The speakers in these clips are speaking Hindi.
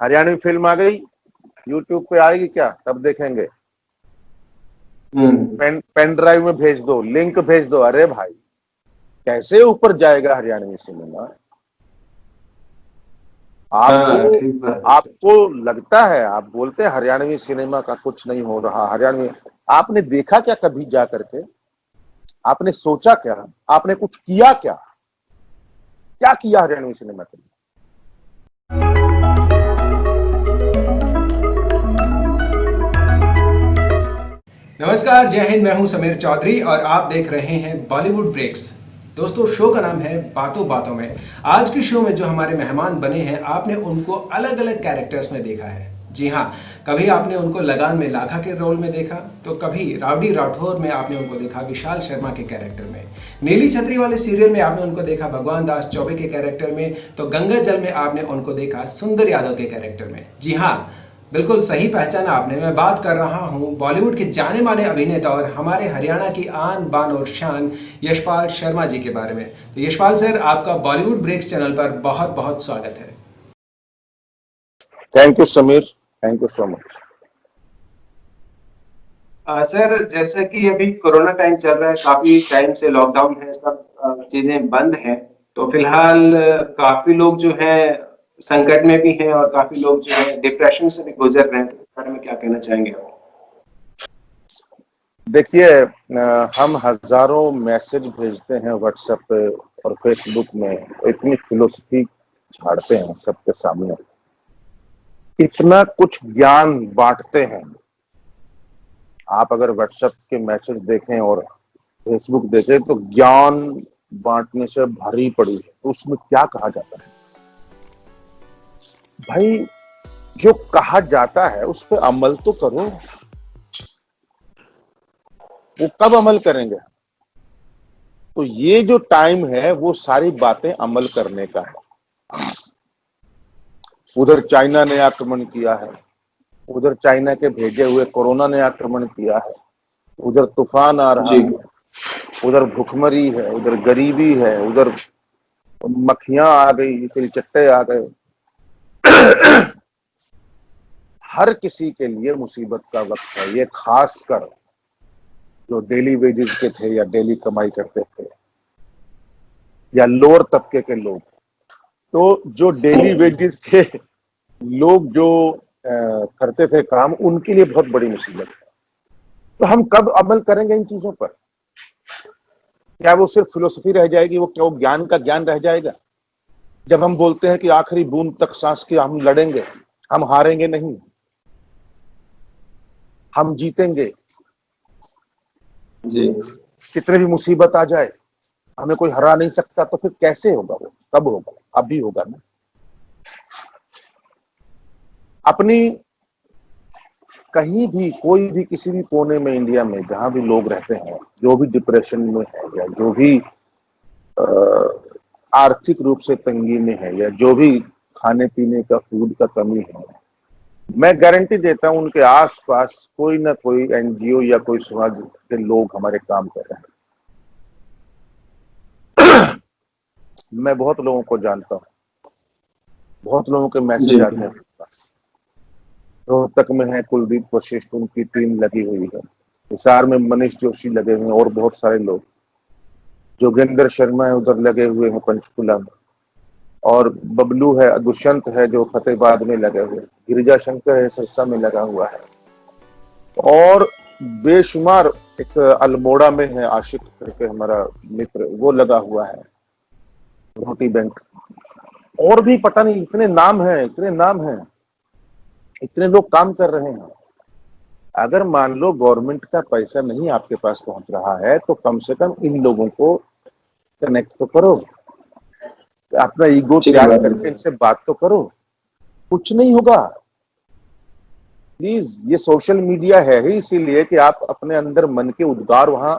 हरियाणवी फिल्म आ गई, यूट्यूब पे आएगी क्या, तब देखेंगे। पेन ड्राइव में भेज दो, लिंक भेज दो, अरे भाई कैसे ऊपर जाएगा हरियाणवी सिनेमा। हाँ, आपको ठीक बात है सर। आपको लगता है, आप बोलते हैं हरियाणवी सिनेमा का कुछ नहीं हो रहा, हरियाणवी, आपने देखा क्या कभी जा करके? आपने सोचा क्या? आपने कुछ किया क्या? क्या किया हरियाणवी सिनेमा के लिए? नमस्कार, जय हिंद। मैं हूं समीर चौधरी और आप देख रहे हैं बॉलीवुड ब्रेक्स। दोस्तों, शो का नाम है बातों बातों में। आज के शो में जो हमारे मेहमान बने हैं, आपने उनको अलग अलग कैरेक्टर्स में देखा है। जी हाँ, कभी आपने उनको लगान में लाखा के रोल में देखा, तो कभी राउडी राठौर में आपने उनको देखा विशाल शर्मा के कैरेक्टर में। नीली छतरी वाले सीरियल में आपने उनको देखा भगवान दास चौबे के कैरेक्टर में, तो गंगा जल में आपने उनको देखा सुंदर यादव के कैरेक्टर में। जी हाँ, बिल्कुल सही पहचाना आपने। मैं बात कर रहा हूं बॉलीवुड के जाने माने अभिनेता और हमारे हरियाणा की आन बान और शान यशपाल शर्मा जी के बारे में। तो यशपाल सर, आपका बॉलीवुड ब्रेक्स चैनल पर बहुत बहुत स्वागत है। Thank you Sameer, thank you so much. Sir, जैसा कि अभी कोरोना टाइम चल रहा है, काफी टाइम से लॉकडाउन है, सब चीजें बंद हैं। तो फिलहाल काफी लोग जो है संकट में भी हैं और काफी लोग जो है डिप्रेशन से भी गुजर रहे हैं। तो इस बारे में क्या कहना चाहेंगे आप? देखिए, हम हजारों मैसेज भेजते हैं व्हाट्सएप पे और फेसबुक में, इतनी फिलोसफी झाड़ते हैं सबके सामने, इतना कुछ ज्ञान बांटते हैं। आप अगर व्हाट्सएप के मैसेज देखें और फेसबुक देखें तो ज्ञान बांटने से भरी पड़ी है। तो उसमें क्या कहा जाता है भाई? जो कहा जाता है उस पर अमल तो करो। वो कब अमल करेंगे? तो ये जो टाइम है वो सारी बातें अमल करने का है। उधर चाइना ने आक्रमण किया है, उधर चाइना के भेजे हुए कोरोना ने आक्रमण किया है, उधर तूफान आ रहा जी। है, उधर भुखमरी है, उधर गरीबी है, उधर मक्खियां आ गई, तिलचट्टे आ गए। हर किसी के लिए मुसीबत का वक्त है ये, खासकर जो डेली वेजेस के थे या डेली कमाई करते थे या लोअर तबके के लोग। तो जो डेली वेजेस के लोग जो करते थे काम, उनके लिए बहुत बड़ी मुसीबत है। तो हम कब अमल करेंगे इन चीजों पर? क्या वो सिर्फ फिलोसफी रह जाएगी? वो क्या वो ज्ञान का ज्ञान रह जाएगा? जब हम बोलते हैं कि आखिरी बूंद तक सांस की हम लड़ेंगे, हम हारेंगे नहीं, हम जीतेंगे। जी। कितने भी मुसीबत आ जाए हमें कोई हरा नहीं सकता। तो फिर कैसे होगा? वो कब होगा? अभी होगा ना। अपनी कहीं भी, कोई भी, किसी भी कोने में इंडिया में जहां भी लोग रहते हैं, जो भी डिप्रेशन में है या जो भी आर्थिक रूप से तंगी में है या जो भी खाने पीने का, फूड का कमी है, मैं गारंटी देता हूं उनके आसपास कोई ना कोई एनजीओ या कोई समाज के लोग हमारे काम कर रहे हैं। मैं बहुत लोगों को जानता हूँ, बहुत लोगों के जी। मैसेज आते हैं मेरे पास। रोहतक में है कुलदीप वशिष्ठ, उनकी टीम लगी हुई है। हिसार में मनीष जोशी लगे हुए हैं और बहुत सारे लोग। जोगेंद्र शर्मा है, उधर लगे हुए हैं पंचकुला में। और बबलू है, दुष्यंत है जो फतेहाबाद में लगे हुए। गिरिजा शंकर है, सिरसा में लगा हुआ है। और बेशुमार, एक अल्मोड़ा में है आशिक करके हमारा मित्र, वो लगा हुआ है, रोटी बैंक। और भी पता नहीं, इतने नाम हैं, इतने नाम हैं, इतने लोग काम कर रहे हैं। अगर मान लो गवर्नमेंट का पैसा नहीं आपके पास पहुंच रहा है तो कम से कम इन लोगों को कनेक्ट तो करो, अपना ईगो ठीक त्याग बात है करके सर। इनसे बात तो करो। कुछ नहीं होगा। प्लीज, ये सोशल मीडिया है ही इसीलिए कि आप अपने अंदर मन के उद्गार वहां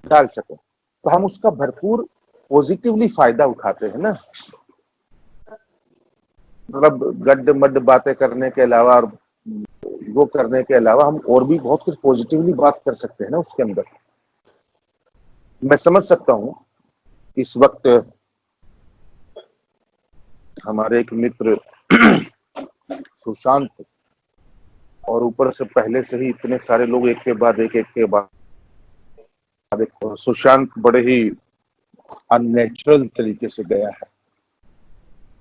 डाल सको, तो हम उसका भरपूर पॉजिटिवली फायदा उठाते हैं ना। मतलब गड्ढ मड्ढ बातें करने के अलावा और वो करने के अलावा हम और भी बहुत कुछ पॉजिटिवली बात कर सकते हैं ना उसके अंदर। मैं समझ सकता हूँ इस वक्त हमारे एक मित्र सुशांत, और ऊपर से पहले से ही इतने सारे लोग एक के बाद एक सुशांत बड़े ही अननेचुरल तरीके से गया है।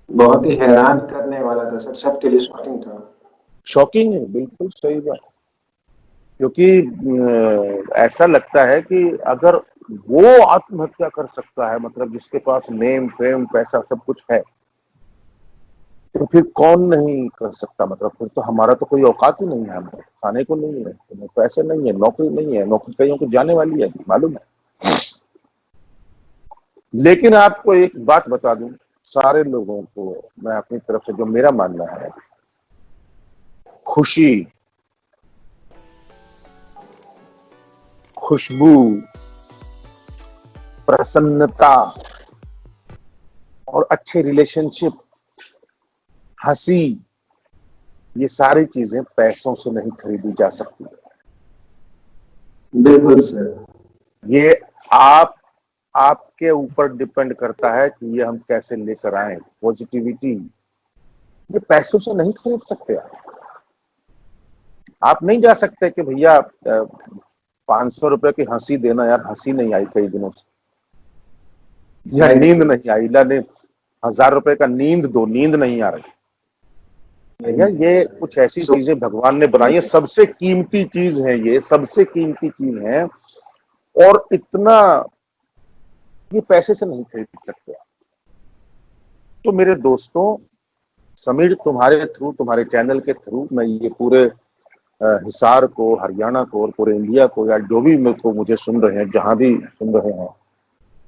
बहुत ही हैरान करने वाला था सर, सबके लिए शॉकिंग था। शॉकिंग है, बिल्कुल सही बात। क्योंकि ऐसा लगता है कि अगर वो आत्महत्या कर सकता है, मतलब जिसके पास नेम फेम पैसा सब कुछ है, तो फिर कौन नहीं कर सकता। मतलब फिर तो हमारा तो कोई औकात ही नहीं है, हमें खाने को नहीं है, पैसे नहीं है, नौकरी नहीं है, नौकरी कईयों को जाने वाली है, मालूम है। लेकिन आपको एक बात बता दूं, सारे लोगों को मैं अपनी तरफ से जो मेरा मानना है, खुशी, खुशबू, प्रसन्नता और अच्छे रिलेशनशिप, हंसी, ये सारी चीजें पैसों से नहीं खरीदी जा सकती। बिल्कुल सर। ये आपके ऊपर डिपेंड करता है कि ये हम कैसे लेकर आए। पॉजिटिविटी ये पैसों से नहीं खरीद सकते। आप नहीं जा सकते कि भैया 500 रुपए की हंसी देना, यार हंसी नहीं आई कई दिनों से, या नींद नहीं आई, ने 1000 रुपए का नींद दो, नींद नहीं आ रही भैया। ये कुछ ऐसी चीजें भगवान ने बनाई है, सबसे कीमती चीज है, ये सबसे कीमती चीज है, और इतना ये पैसे से नहीं खरीद सकते। तो मेरे दोस्तों, समीर, तुम्हारे थ्रू, तुम्हारे चैनल के थ्रू मैं ये पूरे हिसार को, हरियाणा को और पूरे इंडिया को, या जो भी मेरे को मुझे सुन रहे हैं, जहां भी सुन रहे हैं,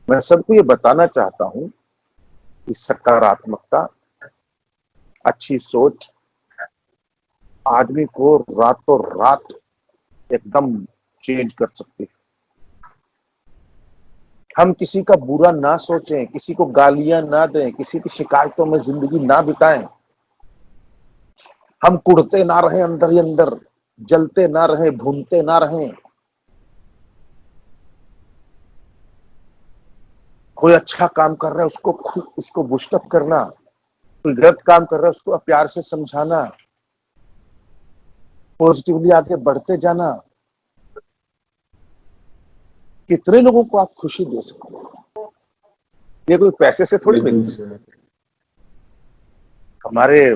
मैं सबको ये बताना चाहता हूं कि सकारात्मकता, अच्छी सोच आदमी को रातों रात एकदम चेंज कर सकती है। हम किसी का बुरा ना सोचें, किसी को गालियां ना दें, किसी की शिकायतों में जिंदगी ना बिताएं, हम कुढ़ते ना रहें अंदर ही अंदर, जलते ना रहें, भूनते ना रहें। कोई अच्छा काम कर रहा है उसको बुस्टअप करना, कोई गलत काम कर रहा है उसको प्यार से समझाना, पॉजिटिवली आगे बढ़ते जाना। कितने लोगों को आप खुशी दे सकते हो, ये कोई पैसे से थोड़ी मिलती है। हमारे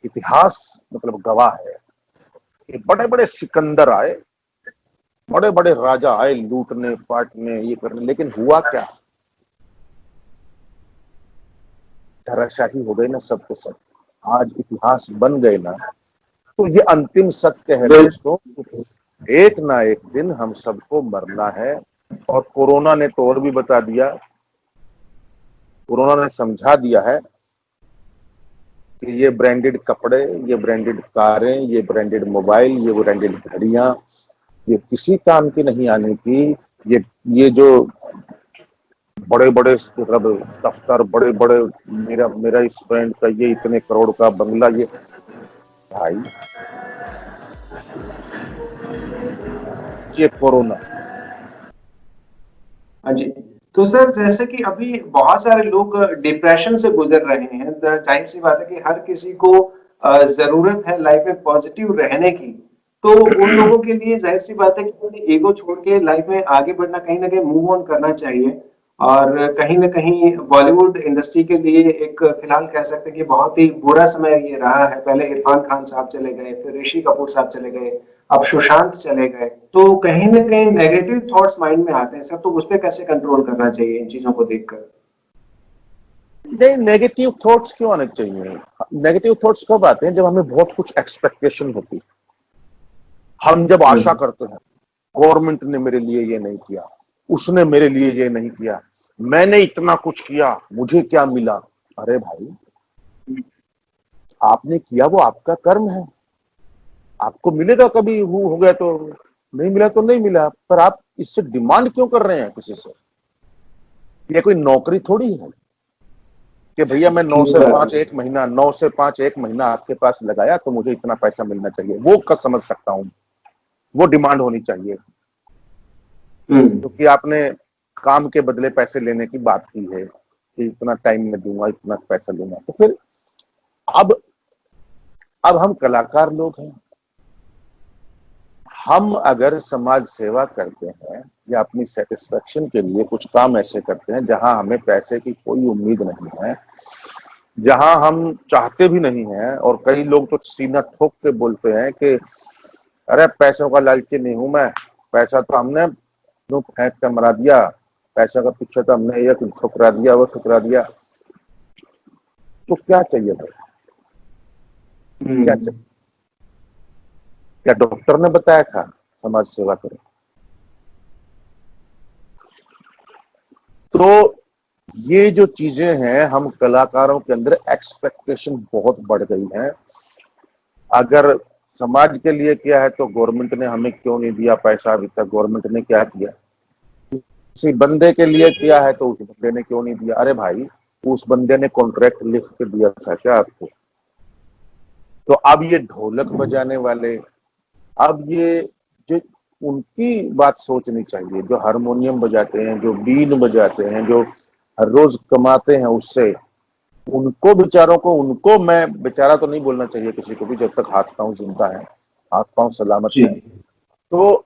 इतिहास मतलब गवाह है कि बड़े बड़े सिकंदर आए, बड़े बड़े राजा आए लूटने पाटने ये करने, लेकिन हुआ क्या, धराशाही हो गए ना सब के सब। आज इतिहास बन गए ना, तो ये अंतिम सत्य है दोस्तों, एक ना एक दिन हम सबको मरना है। और कोरोना ने तो और भी बता दिया, कोरोना ने समझा दिया है कि ये ब्रांडेड कपड़े, ये ब्रांडेड कारें, ये ब्रांडेड मोबाइल, ये ब्रांडेड घड़ियां, ये किसी काम की नहीं आने की। ये जो बड़े बड़े मतलब दफ्तर, बड़े बड़े, मेरा इस ब्रांड का ये इतने करोड़ का बंगला, ये भाई ये कोरोना। हाँ जी। तो सर, जैसे कि अभी बहुत सारे लोग डिप्रेशन से गुजर रहे हैं, तो जाहिर सी बात है कि हर किसी को जरूरत है लाइफ में पॉजिटिव रहने की। तो उन लोगों के लिए जाहिर सी बात है कि उन्हें ईगो छोड़ के लाइफ में आगे बढ़ना, कहीं ना कहीं मूव ऑन करना चाहिए। और कहीं ना कहीं बॉलीवुड इंडस्ट्री के लिए एक फिलहाल कह सकते हैं कि बहुत ही बुरा समय ये रहा है। पहले इरफान खान साहब चले गए, फिर ऋषि कपूर साहब चले गए, अब सुशांत चले गए। तो कहीं ना कहीं नेगेटिव थॉट्स माइंड में आते हैं सर, तो उस पर कैसे कंट्रोल करना चाहिए इन चीजों को देखकर? नहीं, नेगेटिव थॉट्स क्यों आने चाहिए? नेगेटिव थॉट्स कब आते हैं? जब हमें बहुत कुछ एक्सपेक्टेशन होती है, हम जब आशा करते हैं, गवर्नमेंट ने मेरे लिए ये नहीं किया, उसने मेरे लिए ये नहीं किया, मैंने इतना कुछ किया, मुझे क्या मिला। अरे भाई, आपने किया वो आपका कर्म है, आपको मिलेगा, कभी हो गया तो, नहीं मिला तो नहीं मिला, पर आप इससे डिमांड क्यों कर रहे हैं किसी से? ये कोई नौकरी थोड़ी है कि भैया मैं 9 से 5 एक महीना, 9 से 5 एक महीना आपके पास लगाया तो मुझे इतना पैसा मिलना चाहिए। वो कर समझ सकता हूं, वो डिमांड होनी चाहिए, क्योंकि आपने काम के बदले पैसे लेने की बात की है कि इतना टाइम में दूंगा, इतना पैसा दूंगा। तो फिर अब अब हम कलाकार लोग हैं, हम अगर समाज सेवा करते हैं या अपनी सेटिस्फेक्शन के लिए कुछ काम ऐसे करते हैं जहां हमें पैसे की कोई उम्मीद नहीं है, जहां हम चाहते भी नहीं हैं, और कई लोग तो सीना ठोक के बोलते हैं कि अरे पैसों का लालची नहीं हूं मैं, पैसा तो हमने यूं फेंक के मरा दिया, पैसा का पीछे तो हमने ये ठुकरा दिया वो ठुकरा दिया। तो क्या चाहिए भाई, क्या चाहिए? क्या डॉक्टर ने बताया था समाज सेवा करो? तो ये जो चीजें हैं, हम कलाकारों के अंदर एक्सपेक्टेशन बहुत बढ़ गई है। अगर समाज के लिए किया है तो गवर्नमेंट ने हमें क्यों नहीं दिया पैसा अभी तक? गवर्नमेंट ने क्या किया? किसी बंदे के लिए किया है तो उस बंदे ने क्यों नहीं दिया? अरे भाई, उस बंदे ने कॉन्ट्रैक्ट लिख के दिया था क्या आपको? तो अब ये ढोलक बजाने वाले, अब ये जो उनकी बात सोचनी चाहिए, जो हारमोनियम बजाते हैं, जो बीन बजाते हैं, जो हर रोज कमाते हैं उससे, उनको बेचारों को, उनको मैं बेचारा तो नहीं बोलना चाहिए किसी को भी, जब तक हाथ पांव जिंदा है, हाथ पांव सलामत है। तो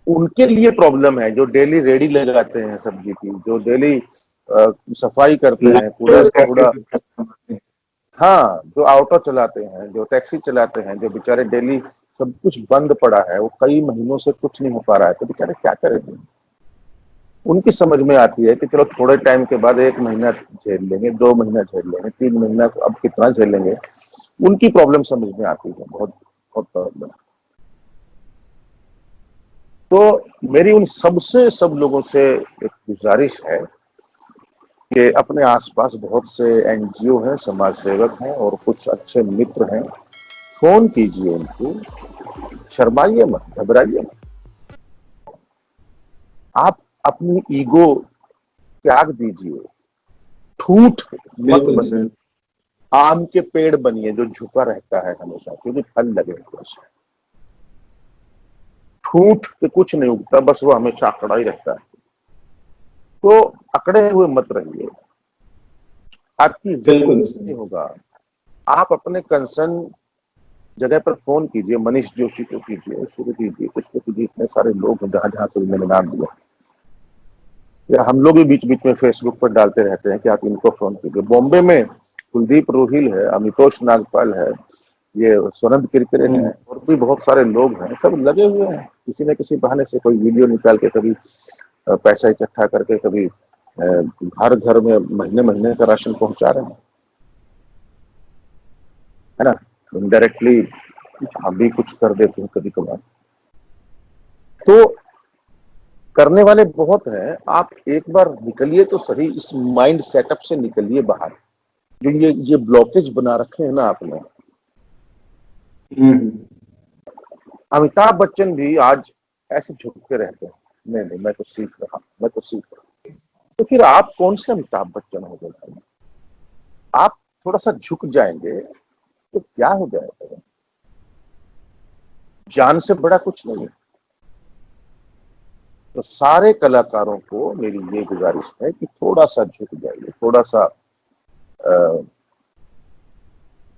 उनके लिए प्रॉब्लम है, जो डेली रेडी लगाते हैं सब्जी की, जो डेली सफाई करते हैं, पूरा हाँ, जो ऑटो चलाते हैं, जो टैक्सी चलाते हैं, जो बेचारे डेली सब कुछ बंद पड़ा है, वो कई महीनों से कुछ नहीं हो पा रहा है, तो बेचारे क्या करेंगे? उनकी समझ में आती है कि चलो थोड़े टाइम के बाद 1 महीना झेल लेंगे, 2 महीना झेल लेंगे, 3 महीना, अब कितना झेलेंगे? उनकी प्रॉब्लम समझ में आती है, बहुत बहुत प्रॉब्लम। तो मेरी उन सबसे सब लोगों से एक गुजारिश है कि अपने आसपास बहुत से एनजीओ हैं, समाज सेवक हैं और कुछ अच्छे मित्र हैं, फोन कीजिए उनको, शर्माइए मत, घबराइए मत। आप अपनी ईगो त्याग दीजिए, ठूठ मत बनिए, आम के पेड़ बनिए जो झुका रहता है हमेशा, क्योंकि फल लगे होते हैं। ठूठ पे कुछ नहीं उगता, बस वो हमेशा अकड़ा ही रहता है। तो अकड़े हुए मत रहिए, आपकी इज्जत नहीं होगा। आप अपने कंसर्न जगह पर फोन कीजिए, मनीष जोशी को कीजिए, शुरू कीजिए, कुछ को कीजिए, इतने सारे लोग हैं जहां जहां से मैंने नाम दिया, या हम लोग भी बीच बीच में फेसबुक पर डालते रहते हैं कि आप इनको फोन कीजिए। बॉम्बे में कुलदीप रोहिल है, अमितोष नागपाल है, ये स्वरंत किरकिरे हैं, और भी बहुत सारे लोग हैं, सब लगे हुए हैं किसी न किसी बहाने से, कोई वीडियो निकाल के, कभी पैसा इकट्ठा करके, कभी हर घर में महीने महीने का राशन पहुंचा रहे हैं, है ना। इनडायरेक्टली हम भी कुछ कर देते हैं कभी कभार। तो करने वाले बहुत हैं, आप एक बार निकलिए तो सही, इस माइंड सेटअप से निकलिए बाहर, जो ये ब्लॉकेज बना रखे हैं ना आपने। अमिताभ बच्चन भी आज ऐसे झुक के रहते हैं, नहीं नहीं मैं तो सीख रहा हूं, मैं तो सीख रहा हूं। तो फिर आप कौन से अमिताभ बच्चन हो गए? आप थोड़ा सा झुक जाएंगे तो क्या हो जाएगा? जान से बड़ा कुछ नहीं है। तो सारे कलाकारों को मेरी ये गुजारिश है कि थोड़ा सा झुक जाइए, थोड़ा सा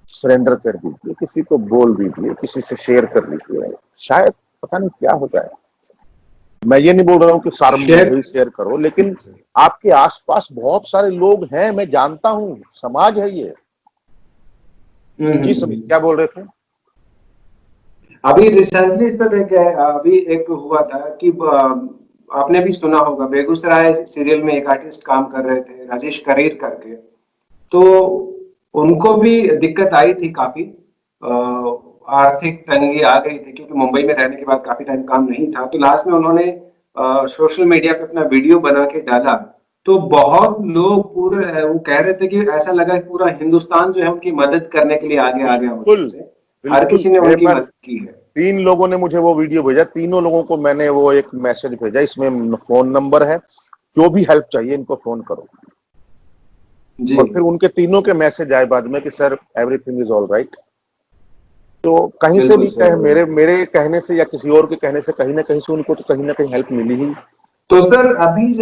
सरेंडर कर दीजिए, किसी को बोल दीजिए, किसी से शेयर कर लीजिए, शायद पता नहीं क्या हो जाए। मैं ये नहीं बोल रहा हूँ कि सारा ही शेयर करो, लेकिन आपके आसपास बहुत सारे लोग हैं, मैं जानता हूं, समाज है ये। जी समीर, क्या बोल रहे थे? अभी रिसेंटली सर अभी एक हुआ था कि आपने भी सुना होगा, बेगूसराय सीरियल में एक आर्टिस्ट काम कर रहे थे, राजेश करेर करके। तो उनको भी दिक्कत आई थी काफी, आर्थिक तंगी आ गई थी, क्योंकि मुंबई में रहने के बाद काफी टाइम काम नहीं था। तो लास्ट में उन्होंने सोशल मीडिया पे अपना वीडियो बना के डाला, तो बहुत लोग पूरे वो कह रहे थे कि ऐसा लगा कि पूरा हिंदुस्तान जो है उनकी मदद करने के लिए आगे आ गया। हर किसी ने उनकी मदद की है। 3 लोगों ने मुझे वो वीडियो भेजा, तीनों लोगों को मैंने वो एक मैसेज भेजा, इसमें फोन नंबर है, जो भी हेल्प चाहिए इनको फोन करो जी। और फिर उनके तीनों के मैसेज आए बाद में कि sir everything is all right. तो कहीं से भी कहे, मेरे कहने से या किसी और के कहने से, कहीं ना कहीं से उनको तो कहीं ना कहीं हेल्प मिली ही। तो सर अभी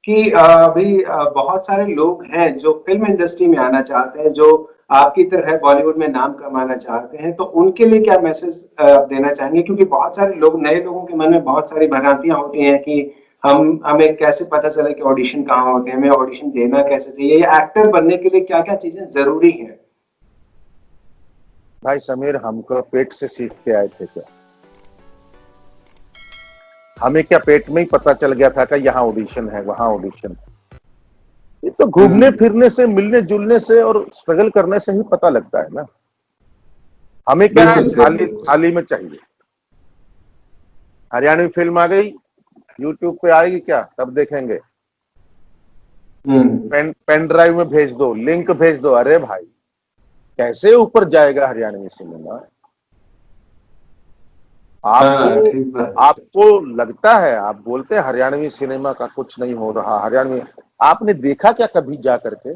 कि अभी बहुत सारे लोग हैं जो फिल्म इंडस्ट्री में आना चाहते हैं, जो आपकी तरह बॉलीवुड में नाम कमाना चाहते हैं, तो उनके लिए क्या मैसेज देना चाहेंगे? क्योंकि बहुत सारे लोग, नए लोगों के मन में बहुत सारी भ्रांतियां होती हैं कि हमें कैसे पता चले कि ऑडिशन कहाँ होते हैं, हमें ऑडिशन देना कैसे चाहिए, या एक्टर बनने के लिए क्या क्या चीजें जरूरी हैं? भाई समीर, हमको पेट से सीख के आए थे क्या? हमें क्या पेट में ही पता चल गया था कि यहाँ ऑडिशन है, वहां ऑडिशन है? ये तो घूमने फिरने से, मिलने जुलने से और स्ट्रगल करने से ही पता लगता है ना। हमें क्या है, बिल्कुल सर, थाली थाली में चाहिए। हरियाणवी फिल्म आ गई, यूट्यूब पे आएगी क्या, तब देखेंगे। हम्म, पेन ड्राइव में भेज दो, लिंक भेज दो, अरे भाई कैसे ऊपर जाएगा हरियाणवी सिनेमा? आपको हाँ ठीक बात है सर। आपको लगता है, आप बोलते हैं हरियाणवी सिनेमा का कुछ नहीं हो रहा, हरियाणवी। आपने देखा क्या कभी जा करके?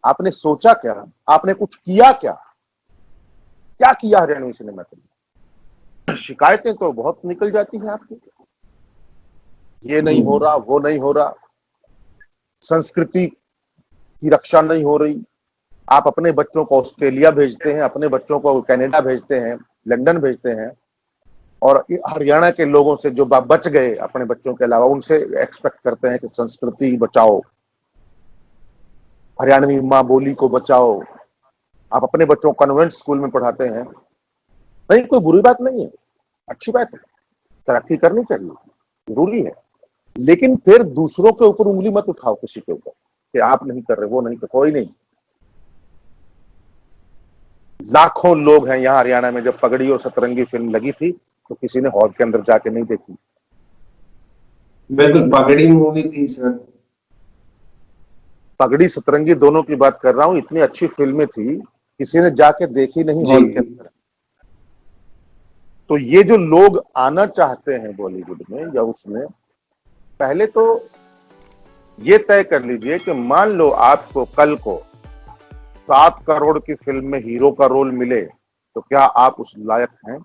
आपने सोचा क्या? आपने कुछ किया क्या? क्या किया हरियाणवी सिनेमा के लिए? शिकायतें तो बहुत निकल जाती हैं आपकी, ये जी, नहीं हो रहा, वो नहीं हो रहा, संस्कृति की रक्षा नहीं हो रही। आप अपने बच्चों को ऑस्ट्रेलिया भेजते हैं, अपने बच्चों को कनाडा भेजते हैं, लंदन भेजते हैं, और हरियाणा के लोगों से जो बच गए अपने बच्चों के अलावा, उनसे एक्सपेक्ट करते हैं कि संस्कृति बचाओ, हरियाणवी माँ बोली को बचाओ। आप अपने बच्चों को कन्वेंट स्कूल में पढ़ाते हैं, नहीं, कोई बुरी बात नहीं है, अच्छी बात है, तरक्की करनी चाहिए, जरूरी है। लेकिन फिर दूसरों के ऊपर उंगली मत उठाओ किसी के ऊपर कि आप नहीं कर रहे, वो नहीं कर, कोई नहीं। लाखों लोग हैं यहाँ हरियाणा में। जब पगड़ी और सतरंगी फिल्म लगी थी तो किसी ने हॉल के अंदर जाके नहीं देखी। बिल्कुल पगड़ी मूवी थी सर। पगड़ी सतरंगी दोनों की बात कर रहा हूं, इतनी अच्छी फिल्में थी, किसी ने जाके देखी नहीं जी, हॉल के अंदर। तो ये जो लोग आना चाहते हैं बॉलीवुड में या उसमें, पहले तो ये तय कर लीजिए कि मान लो आपको कल को 7 करोड़ की फिल्म में हीरो का रोल मिले, तो क्या आप उस लायक हैं?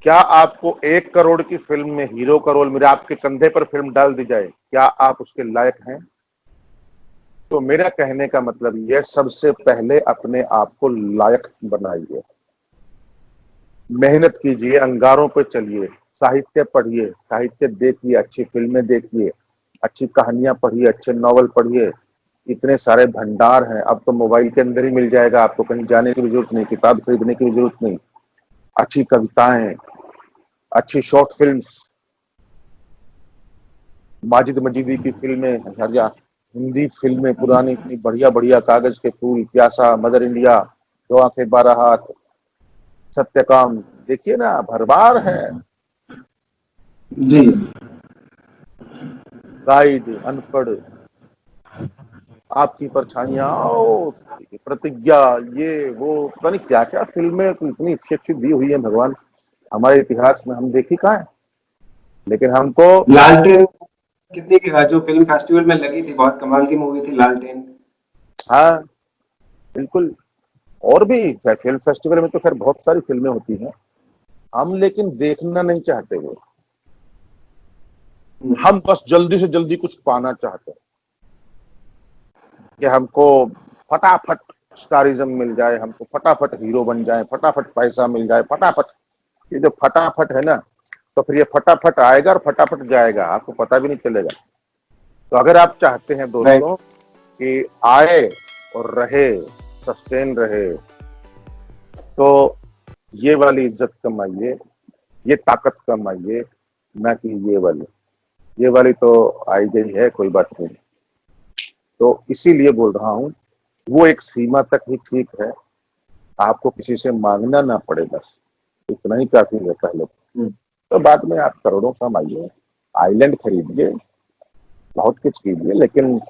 क्या आपको 1 करोड़ की फिल्म में हीरो का रोल मिले, आपके कंधे पर फिल्म डाल दी जाए, क्या आप उसके लायक हैं? तो मेरा कहने का मतलब यह, सबसे पहले अपने आप को लायक बनाइए, मेहनत कीजिए, अंगारों पे चलिए, साहित्य पढ़िए, साहित्य देखिए, अच्छी फिल्में देखिए, अच्छी कहानियां पढ़िए, अच्छे नॉवल पढ़िए। इतने सारे भंडार हैं, अब तो मोबाइल के अंदर ही मिल जाएगा, आपको कहीं जाने की भी जरूरत नहीं, किताब खरीदने की भी जरूरत नहीं। अच्छी कविताएं, अच्छी शॉर्ट फिल्म्स, माजिद मजीदी की फिल्में, या हिंदी फिल्में पुरानी, इतनी बढ़िया बढ़िया, कागज के फूल, प्यासा, मदर इंडिया, दो आंखें बारह हाथ, सत्यकाम, देखिए ना, भरमार है। जी, गाइड, अनपढ़, आपकी परछाइयां, ओ, प्रतिज्ञा, ये वो, पता नहीं क्या क्या फिल्में इतनी अच्छी अच्छी दी हुई है भगवान, हमारे इतिहास में हम देखी कहाँ है। लेकिन हमको, लालटेन कितनी जो फिल्म फेस्टिवल में लगी थी, बहुत कमाल की मूवी थी लालटेन। हाँ बिल्कुल, और भी फिल्म फेस्टिवल में तो खैर बहुत सारी फिल्में होती हैं, हम लेकिन देखना नहीं चाहते वो, हम बस जल्दी से जल्दी कुछ पाना चाहते हैं कि हमको फटाफट स्टारिज्म मिल जाए, हमको फटाफट हीरो बन जाए, फटाफट पैसा मिल जाए, फटाफट। ये जो फटाफट है ना, तो फिर ये फटाफट आएगा और फटाफट जाएगा, आपको पता भी नहीं चलेगा। तो अगर आप चाहते हैं राइट, दोस्तों कि आए और रहे, सस्टेन रहे, तो ये वाली इज्जत कमाइए, ये ताकत कमाइए, ना कि ये वाली तो आई गई है, कोई बात नहीं। तो इसीलिए बोल रहा हूं, वो एक सीमा तक ही ठीक है, आपको किसी से मांगना ना पड़े, बस इतना ही काफी है पहले। तो बाद में आप करोड़ों कमाइए, आइलैंड खरीदिए, बहुत कुछ कीजिए, लेकिन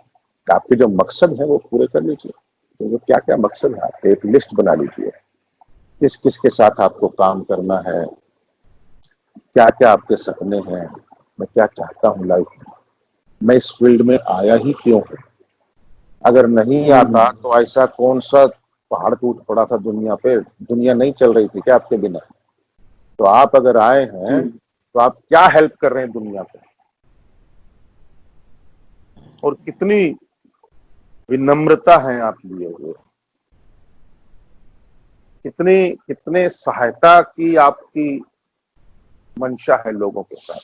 आपके जो मकसद है वो पूरे कर लीजिए। तो वो क्या क्या मकसद है, आप एक लिस्ट बना लीजिए, किस किस के साथ आपको काम करना है, क्या क्या आपके सपने हैं, मैं क्या चाहता हूँ लाइफ में, मैं इस फील्ड में आया ही क्यों हूँ। अगर नहीं आता तो ऐसा कौन सा पहाड़ टूट पड़ा था दुनिया पे, दुनिया नहीं चल रही थी क्या आपके बिना? तो आप अगर आए हैं तो आप क्या हेल्प कर रहे हैं दुनिया पे, और कितनी विनम्रता है आप लिए हुए, कितनी कितने सहायता की आपकी मंशा है लोगों के साथ,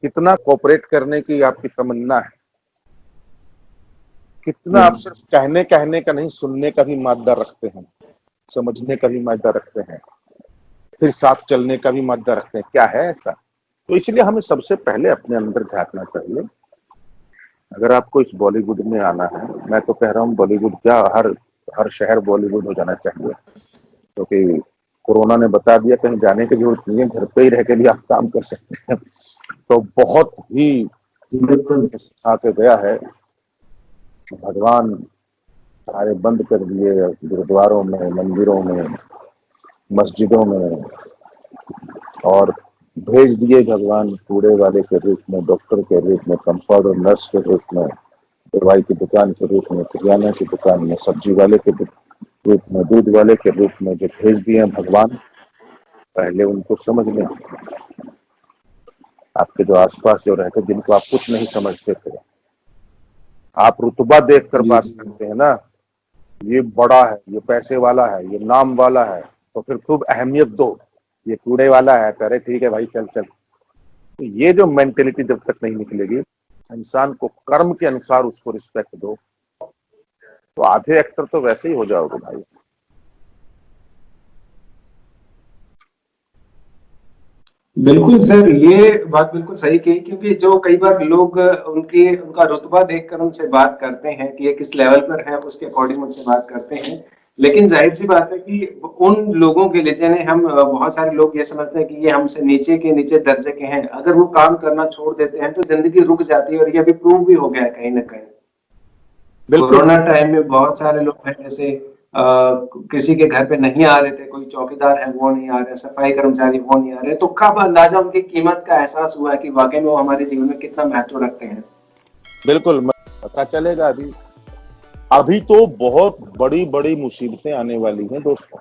कितना कोऑपरेट करने की आपकी तमन्ना है, कितना आप सिर्फ कहने कहने का नहीं, सुनने का भी मादा रखते हैं, समझने का भी मादा रखते हैं, फिर साथ चलने का भी मादा रखते हैं। क्या है ऐसा? तो इसलिए हमें सबसे पहले अपने अंदर झांकना चाहिए। अगर आपको इस बॉलीवुड में आना है, मैं तो कह रहा हूँ बॉलीवुड क्या, हर शहर बॉलीवुड हो जाना चाहिए, क्योंकि कोरोना ने बता दिया कहीं जाने की जरूरत नहीं है, घर पे ही रह के भी आप काम कर सकते हैं। तो बहुत ही सिखा के गया है, भगवान सारे बंद कर दिए गुरुद्वारों में, मंदिरों में, मस्जिदों में, और भेज दिए भगवान कूड़े वाले के रूप में, डॉक्टर के रूप में, कंपाउंडर नर्स के रूप में, दवाई की दुकान के रूप में, किराना की दुकान में, सब्जी वाले के रूप में, दूध वाले के रूप में जो भेज दिए हैं भगवान, पहले उनको समझ लें। आपके जो आसपास जो रहते, जिनको आप कुछ नहीं समझते थे, आप रुतबा देखकर बात करते हैं ना, ये बड़ा है, ये पैसे वाला है, ये नाम वाला है, तो फिर खूब अहमियत दो। ये कूड़े वाला है, अरे ठीक है भाई, चल चल। तो ये जो मेंटेलिटी जब तक नहीं निकलेगी, इंसान को कर्म के अनुसार उसको रिस्पेक्ट दो, तो आधे एक्टर तो वैसे ही हो जाओगे भाई। बिल्कुल सर, ये बात बिल्कुल सही कही, क्योंकि जो कई बार लोग उनका रुतबा देखकर उनसे बात करते हैं कि ये किस लेवल पर है, उसके अकॉर्डिंग उनसे बात करते हैं। लेकिन जाहिर सी बात है कि उन लोगों के लिए, जिन्हें हम बहुत सारे लोग ये समझते हैं कि ये हमसे नीचे के नीचे दर्जे के हैं, अगर वो काम करना छोड़ देते हैं तो जिंदगी रुक जाती है, और ये अभी प्रूव भी हो गया है कहीं ना कहीं। कोरोना टाइम में बहुत सारे लोग हैं, जैसे किसी के घर पे नहीं आ रहे थे, कोई चौकीदार है वो नहीं आ रहे, सफाई कर्मचारी वो नहीं आ रहे, तो कब अंदाजा उनकी कीमत का एहसास हुआ कि वाकई में वो हमारे जीवन में कितना महत्व रखते हैं। बिल्कुल पता चलेगा। अभी तो बहुत बड़ी बड़ी मुसीबतें आने वाली हैं दोस्तों।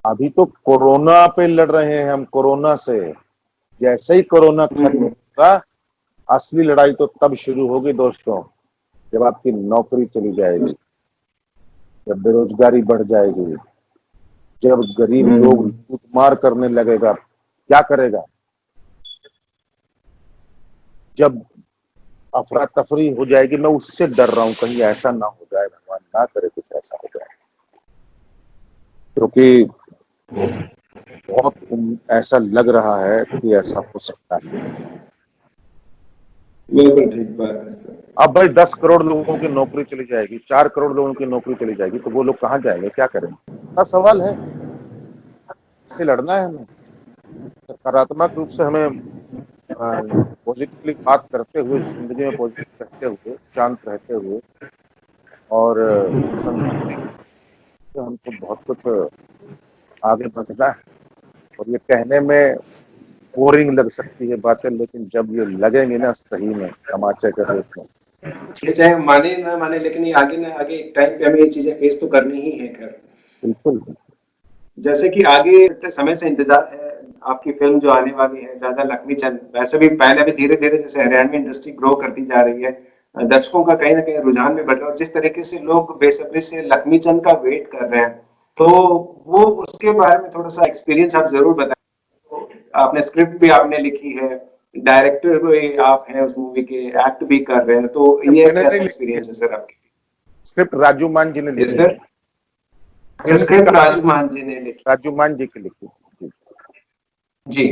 अभी तो कोरोना पे लड़ रहे हैं हम, कोरोना से। जैसे ही कोरोना खत्म होगा, असली लड़ाई तो तब शुरू होगी दोस्तों, जब आपकी नौकरी चली जाएगी, जब बेरोजगारी बढ़ जाएगी, जब गरीब लोग लूटमार करने लगेगा। क्या करेगा? जब अफरा तफरी हो जाएगी। मैं उससे डर रहा हूं, कहीं ऐसा ना हो जाए, भगवान ना करे कुछ ऐसा हो जाए, क्योंकि बहुत ऐसा लग रहा है कि ऐसा हो सकता है। बिल्कुल ठीक बात है सर। अब भाई 10 करोड़ लोगों की नौकरी चली जाएगी, 4 करोड़ लोगों की नौकरी चली जाएगी, तो वो लोग कहाँ जाएंगे, क्या करेंगे? सवाल है, इससे लड़ना है हमें। सकारात्मक रूप से हमें पॉजिटिवली बात करते हुए, जिंदगी में पॉजिटिव रहते हुए, शांत रहते हुए और संतुष्टि से हमको बहुत कुछ आगे बढ़ना है। और ये कहने में बोरिंग लग सकती है बातें, लेकिन जब ये लगेंगे ना सही में तमाचे के रूप में, ये चाहे माने ना माने, लेकिन ये आगे ना आगे एक टाइम पे हमें ये चीजें फेस तो करनी ही है। खैर, बिल्कुल जैसे कि आगे इतने समय से इंतजार है आपकी फिल्म जो आने वाली है, राजा लक्ष्मी चंद। वैसे भी पहले भी धीरे धीरे जैसे हरियाणवी इंडस्ट्री ग्रो करती जा रही है, दर्शकों का कहीं ना कहीं रुझान भी बढ़ रहा है, और जिस तरीके से लोग बेसब्री से लक्ष्मी चंद का वेट कर रहे हैं, तो वो उसके बारे में थोड़ा सा एक्सपीरियंस आप जरूर बताएं। तो आपने स्क्रिप्ट भी आपने लिखी है, डायरेक्टर भी आप हैं उस मूवी के, एक्ट भी कर रहे हैं, तो ये मैंने कैसा नहीं एक्सपीरियंस है सर आपके? स्क्रिप्ट राजू मान जी ने ये लिखी, सर, स्क्रिप्ट राजू मान जी ने लिखी। राजू मान जी की लिखी जी।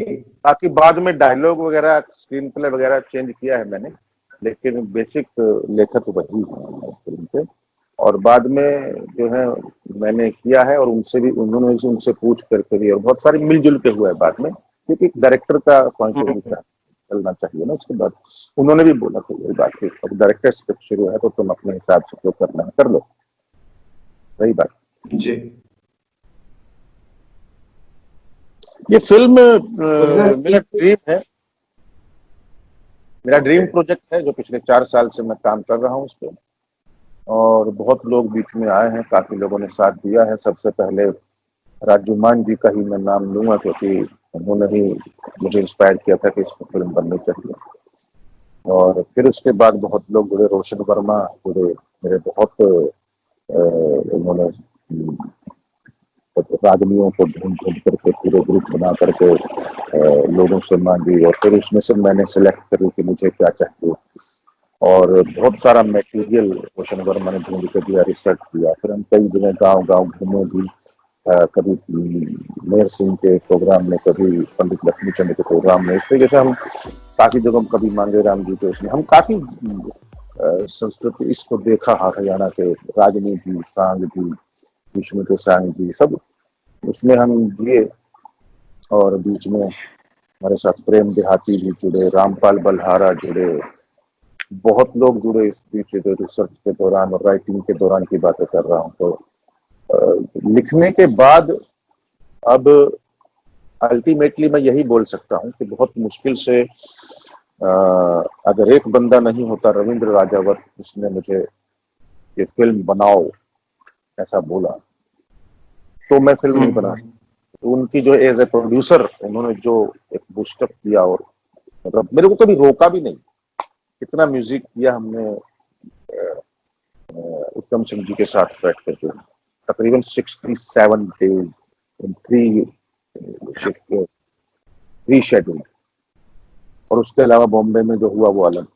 बाकी बाद में डायलॉग वगैरह, स्क्रीन प्ले वगैरह चेंज किया है मैंने, लेकिन बेसिक लेखक वही है फिल्म के। और बाद में जो है मैंने किया है, और उनसे भी, उन्होंने उनसे पूछ करके भी, और बहुत सारी मिलजुल के हुआ है बाद में, क्योंकि डायरेक्टर का पॉइंट ऑफ व्यू चलना चाहिए ना। उसके बाद उन्होंने भी बोला था यही बात, अब डायरेक्टर स्क्रिप्ट शुरू है तो तुम अपने हिसाब से जो करना है कर लो। सही बात। जी। ये फिल्म मेरा ड्रीम है, मेरा ड्रीम प्रोजेक्ट है, जो पिछले 4 साल से मैं काम कर रहा हूँ उस पर। और बहुत लोग बीच में आए हैं, काफी लोगों ने साथ दिया है। सबसे पहले राजू मान जी का ही मैं नाम लूंगा, क्योंकि उन्होंने ही मुझे इंस्पायर किया था कि इस फिल्म बननी चाहिए। और फिर उसके बाद बहुत लोग जुड़े, रोशन वर्मा जुड़े, मेरे बहुत उन्होंने रागनियों को ढूंढ ढूंढ करके पूरे ग्रुप बना करके लोगों से मांगी, और फिर उसमें से मैंने सेलेक्ट करी कि मुझे क्या चाहिए, और बहुत सारा मटेरियल रोशन वर्मा ने ढूंढ के दिया, रिसर्च किया। फिर हम कई जगह गांव गांव घूमे भी, कभी मेहर सिंह के प्रोग्राम में, कभी पंडित लक्ष्मीचंद के प्रोग्राम में। इस तरीके से हम काफी जगह, कभी मांगेराम जी के उसमें हम काफी संस्कृति इसको देखा, हरियाणा के राजनीति सांग भी, विष्णु के सांग भी, सब उसमें हम जिए। और बीच में हमारे साथ प्रेम देहाती भी जुड़े, रामपाल बल्हारा जुड़े, बहुत लोग जुड़े इस बीच रिसर्च के दौरान और राइटिंग के दौरान की बातें कर रहा हूँ। तो लिखने के बाद अब अल्टीमेटली मैं यही बोल सकता हूँ कि बहुत मुश्किल से अगर एक बंदा नहीं होता, रविंद्र राजावत, उसने मुझे ये फिल्म बनाओ ऐसा बोला, तो मैं फिल्म नहीं बना। तो उनकी जो एज ए प्रोड्यूसर उन्होंने जो एक बूस्टअप किया, और मतलब मेरे को कभी रोका भी नहीं। इतना म्यूजिक किया हमने उत्तम सिंह जी के साथ बैठ करके, तकरीबन 67 डेज इन 3 शेड्यूल। और उसके अलावा बॉम्बे में जो हुआ वो अलग।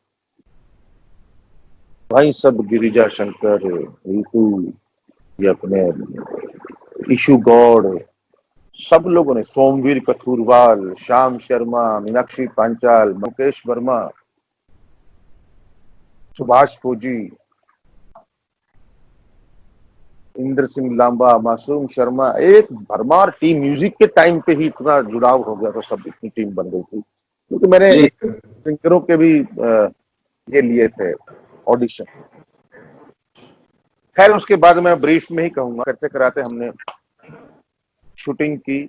भाई सब गिरिजा शंकर, रितु, ये अपने ईशू गौड़, सब लोगों ने, सोमवीर कथूरवाल, श्याम शर्मा, मीनाक्षी पांचाल, मुकेश वर्मा, सुभाष फौजी, इंद्र सिंह लांबा, मासूम शर्मा, एक भरमार टीम। म्यूजिक के टाइम पे ही इतना जुड़ाव हो गया, तो सब इतनी टीम बन गई थी, क्योंकि मैंने सिंगरों के भी ये लिए थे ऑडिशन। खैर उसके बाद मैं ब्रीफ में ही कहूंगा, करते कराते हमने शूटिंग की,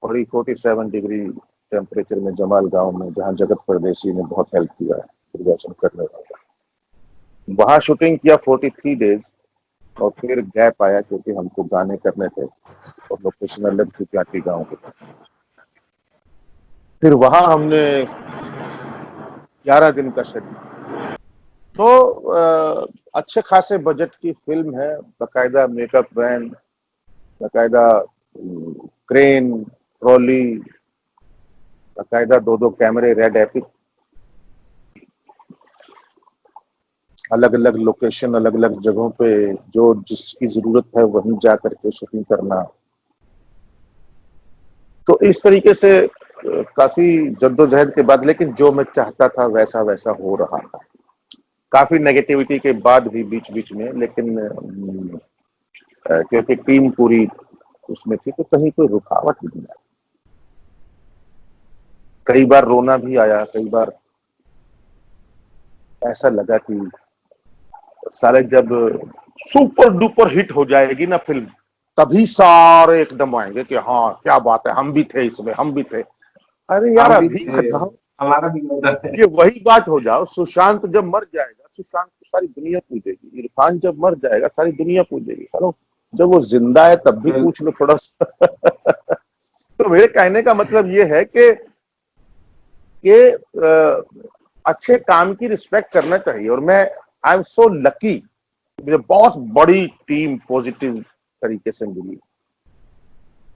और 47 डिग्री टेम्परेचर में जमाल गांव में, जहां जगत परदेसी ने बहुत हेल्प किया प्रदर्शन करने वाला, वहां शूटिंग किया 43 डेज। और फिर गैप आया क्योंकि हमको गाने करने थे और लोकेशन अलग थी प्याटी गांव के। फिर वहां हमने 11 दिन का शेड्यूल। तो अच्छे खासे बजट की फिल्म है, बाकायदा मेकअप वैन, बाकायदा क्रेन, ट्रॉली, बाकायदा 2-2 कैमरे, रेड एपिक, अलग अलग लोकेशन, अलग अलग जगहों पे जो जिसकी जरूरत है वहीं जा करके शूटिंग करना। तो इस तरीके से काफी जद्दोजहद के बाद, लेकिन जो मैं चाहता था वैसा वैसा हो रहा था। काफी नेगेटिविटी के बाद भी बीच बीच में, लेकिन क्योंकि टीम पूरी उसमें थी, तो कहीं कोई रुकावट नहीं आई। कई बार रोना भी आया, कई बार ऐसा लगा कि साले जब सुपर डुपर हिट हो जाएगी ना फिल्म, तभी सारे एकदम आएंगे कि हाँ क्या बात है, हम भी थे इसमें, हम भी थे। अरे यार अभी बताओ, हमारा भी मजा है। ये वही बात हो जाओ, सुशांत जब मर जाएगा, सुशांत को सारी दुनिया पूजेगी, इरफान जब मर जाएगा सारी दुनिया पूजेगी। चलो जब वो जिंदा है तब भी पूछ लो थोड़ा सा। तो मेरे कहने का मतलब ये है कि अच्छे काम की रिस्पेक्ट करना चाहिए। और मैं आई एम सो लकी, मुझे बहुत बड़ी टीम पॉजिटिव तरीके से मिली,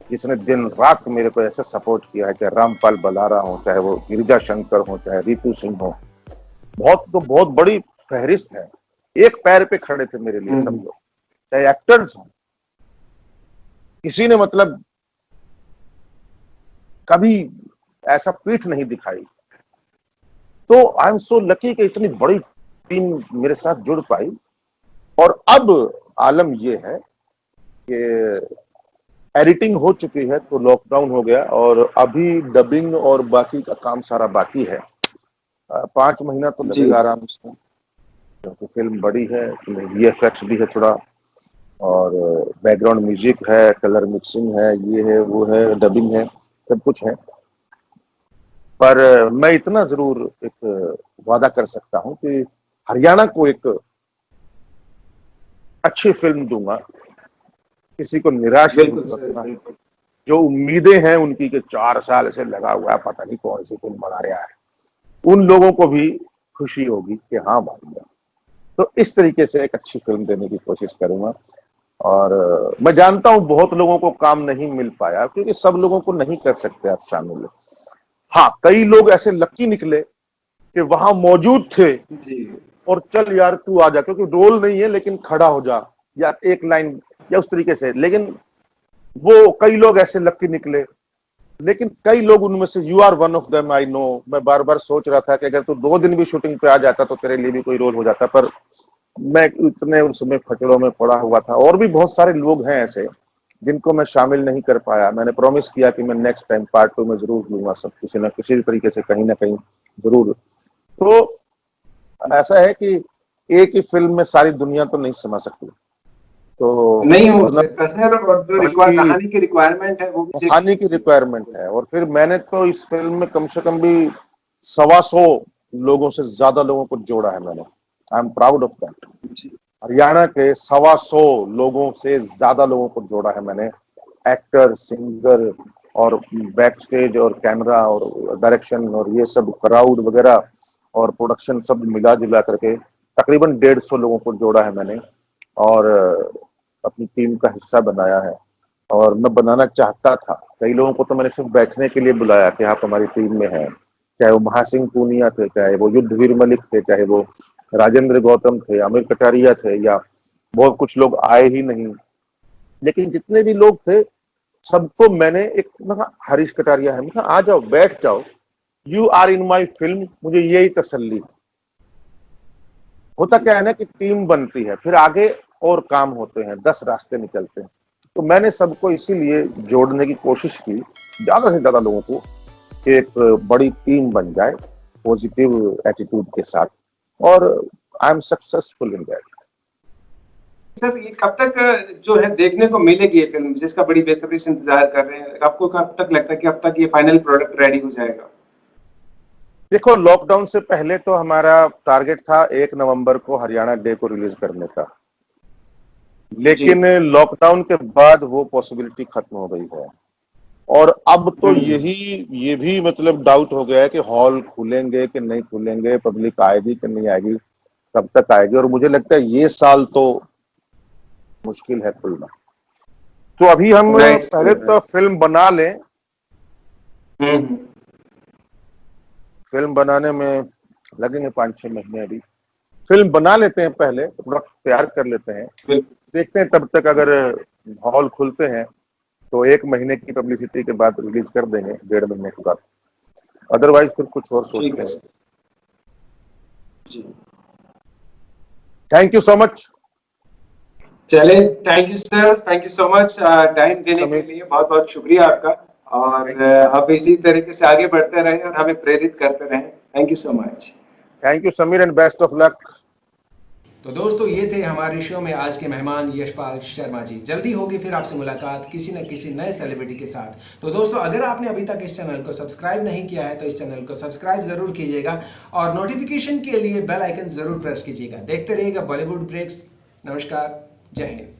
जिसने दिन रात मेरे को ऐसे सपोर्ट किया है, चाहे रामपाल बल्हारा हो, चाहे वो गिरिजा शंकर हो, चाहे रितु सिंह हो। बहुत बड़ी फहरिस्त है, एक पैर पे खड़े थे मेरे लिए सब लोग, चाहे एक्टर्स हो, किसी ने मतलब कभी ऐसा पीठ नहीं दिखाई। तो आई एम सो लकी कि इतनी बड़ी टीम मेरे साथ जुड़ पाई। और अब आलम ये है कि एडिटिंग हो चुकी है, तो लॉकडाउन हो गया, और अभी डबिंग और बाकी का काम सारा बाकी है। 5 महीना तो लगेगा आराम से, क्योंकि फिल्म बड़ी है, वीएफएक्स भी है थोड़ा, और बैकग्राउंड म्यूजिक है, कलर मिक्सिंग है, ये है वो है, डबिंग है, सब कुछ है। पर मैं इतना जरूर एक वादा कर सकता हूं कि हरियाणा को एक अच्छी फिल्म दूंगा, किसी को निराश नहीं करूंगा। जो उम्मीदें हैं उनकी के 4 साल से लगा हुआ है, पता नहीं कौन सी फिल्म बना रहा है, उन लोगों को भी खुशी होगी कि हाँ भाई तो इस तरीके से एक अच्छी फिल्म देने की कोशिश करूंगा। और मैं जानता हूं बहुत लोगों को काम नहीं मिल पाया, क्योंकि सब लोगों को नहीं कर सकते आप शामिल। हाँ, कई लोग ऐसे लकी निकले कि वहां मौजूद थे जी और चल यार तू आ जा, क्योंकि रोल नहीं है लेकिन खड़ा हो जा, या एक लाइन, या उस तरीके से। लेकिन वो कई लोग ऐसे लकी निकले, लेकिन कई लोग उनमें से, you are one of them, I know. मैं बार बार सोच रहा था कि अगर तू 2 दिन भी शूटिंग पे आ जाता तो तेरे लिए भी कोई रोल हो जाता, पर मैं इतने उसमें खचड़ों में पड़ा हुआ था। और भी बहुत सारे लोग हैं ऐसे जिनको मैं शामिल नहीं कर पाया। मैंने प्रॉमिस किया कि मैं नेक्स्ट टाइम पार्ट 2 में जरूर लूंगा सब, किसी न किसी तरीके से, कहीं ना कहीं जरूर। तो ऐसा है कि एक ही फिल्म में सारी दुनिया तो नहीं समा सकती, तो नहीं हो मतलब सकता सर, और जो बल्कि कहानी की रिक्वायरमेंट है वो भी कहानी की रिक्वायरमेंट है। और फिर मैंने तो इस फिल्म में कम से कम भी 125 लोगों से ज्यादा लोगों को जोड़ा है मैंने। I am proud of that. जी हरियाणा के 125 लोगों से ज्यादा लोगों को जोड़ा है मैंने, एक्टर, सिंगर, और बैक स्टेज और कैमरा और डायरेक्शन और ये सब, क्राउड वगैरह और प्रोडक्शन, सब मिला जुला करके तकरीबन 150 लोगों को जोड़ा है मैंने, और अपनी टीम का हिस्सा बनाया है। और मैं बनाना चाहता था। कई लोगों को तो मैंने सिर्फ बैठने के लिए बुलाया कि आप हमारी टीम में हैं, चाहे वो महासिंह पूनिया थे, चाहे वो युद्धवीर मलिक थे, चाहे वो राजेंद्र गौतम थे, आमिर कटारिया थे, या बहुत कुछ लोग आए ही नहीं। लेकिन जितने भी लोग थे सबको मैंने एक, मैं कहा, हरीश कटारिया है, मैं कहा, आ जाओ, बैठ जाओ, you are in my film. मुझे यही तसल्ली। होता क्या है ना कि टीम बनती है, फिर आगे और काम होते हैं, 10 रास्ते निकलते हैं। तो मैंने सबको इसीलिए जोड़ने की कोशिश की, ज्यादा से ज्यादा लोगों को, कि एक बड़ी टीम बन जाए पॉजिटिव एटीट्यूड के साथ। और I am successful in that. Sir, ये कब तक जो है देखने को मिलेगी ये फिल्म, जिसका बड़ी बेसब्री से इंतजार कर रहे हैं? आपको कब तक लगता है कि अब तक ये फाइनल प्रोडक्ट रेडी हो जाएगा? देखो, लॉकडाउन से पहले तो हमारा टारगेट था 1 नवंबर को हरियाणा डे को रिलीज करने का, जी लेकिन लॉकडाउन के बाद वो पॉसिबिलिटी खत्म हो गई है। और अब तो ये भी मतलब डाउट हो गया है कि हॉल खुलेंगे कि नहीं खुलेंगे, पब्लिक आएगी कि नहीं आएगी, कब तक आएगी। और मुझे लगता है ये साल तो मुश्किल है खुलना। तो अभी हम राइट पहले सर। तो फिल्म बना लें। हम्म। फिल्म बनाने में लगेंगे 5-6 महीने। अभी फिल्म बना लेते हैं, पहले प्रोडक्ट तैयार कर लेते हैं, बिल्कुल। देखते हैं। तब तक अगर हॉल खुलते हैं तो 1 महीने की पब्लिसिटी के बाद रिलीज कर देंगे, 1.5 महीने के बाद। अदरवाइज फिर कुछ और ठीक सोचते है हैं। सर। जी थैंक यू सो मच। चले, thank you sir, thank you so much time देने के समीर, लिए, बहुत बहुत शुक्रिया आपका। और थैंक यू समीर। आप इसी तरीके से आगे बढ़ते रहें और हमें प्रेरित करते रहें। Thank you so much. Thank you Sameer, and best of luck. तो दोस्तों, ये थे हमारे शो में आज के मेहमान यशपाल शर्मा जी। जल्दी होगी फिर आपसे मुलाकात किसी न किसी नए सेलिब्रिटी के साथ। तो दोस्तों, अगर आपने अभी तक इस चैनल को सब्सक्राइब नहीं किया है तो इस चैनल को सब्सक्राइब जरूर कीजिएगा और नोटिफिकेशन के लिए बेल आइकन जरूर प्रेस कीजिएगा। देखते रहिएगा बॉलीवुड ब्रेक्स। नमस्कार, जय हिंद।